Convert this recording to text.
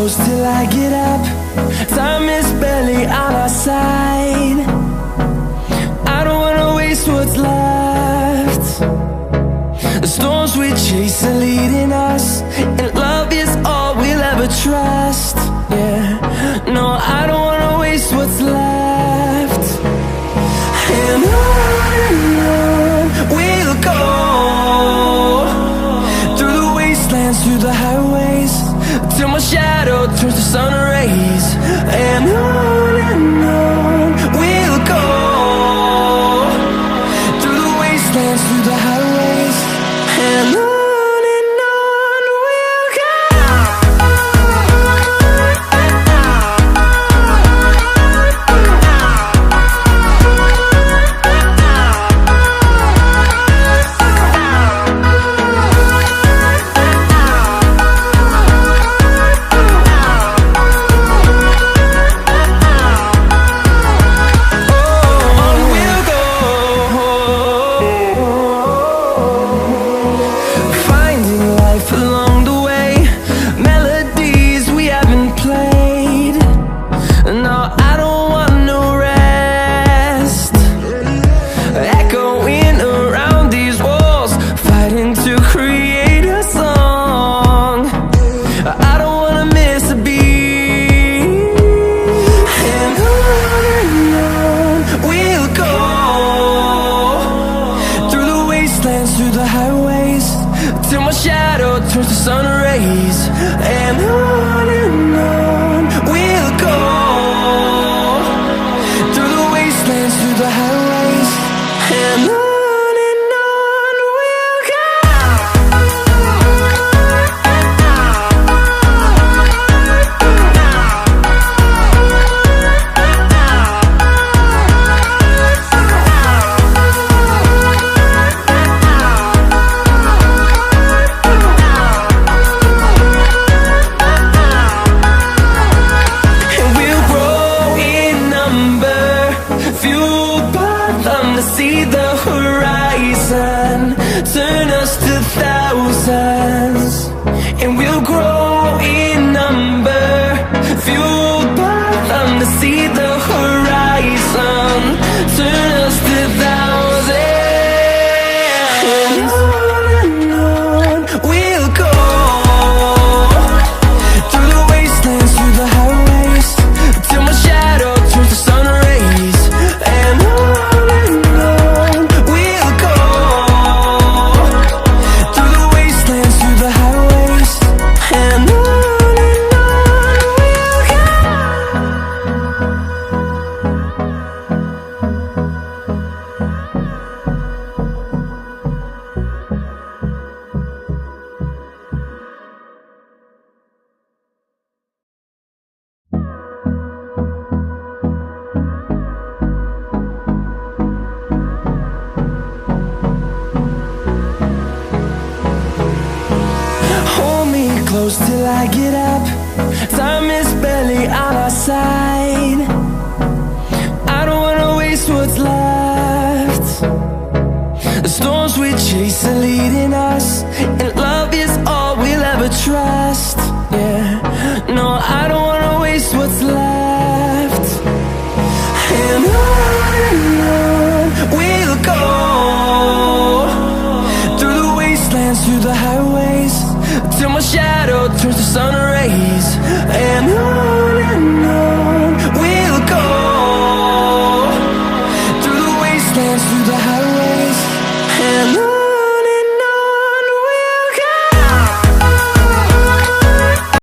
close till I get up. Time is barely on our side. I don't wanna waste what's left. The storms we chase are leading us, and love is all we'll ever trust. Yeah, no, I don't wanna waste what's left. And on we'll go, through the wastelands, through the highways, till my shadow turns to sun rays. And on we'll go, through the wastelands, through the highways, and on we'll go. Through the highways, till my shadow turns to sun rays. And on we'll go, through the wastelands, through the highways, and on we'll go. See the horizon turn us to thousands, and we'll grow in number, fueled by them. To see the horizon turn us to thousands, and on we'll go, through the wastelands, through the highways, till my shadow turns to sun rays. And close till I get up. Time is barely on our side. I don't wanna waste what's left. The storms we chase are leading us, and love is all we'll ever trust. Yeah, no, I don't wanna waste what's left. And on we'll go, through the wastelands, through the highways, till my shadow turns to sun rays. And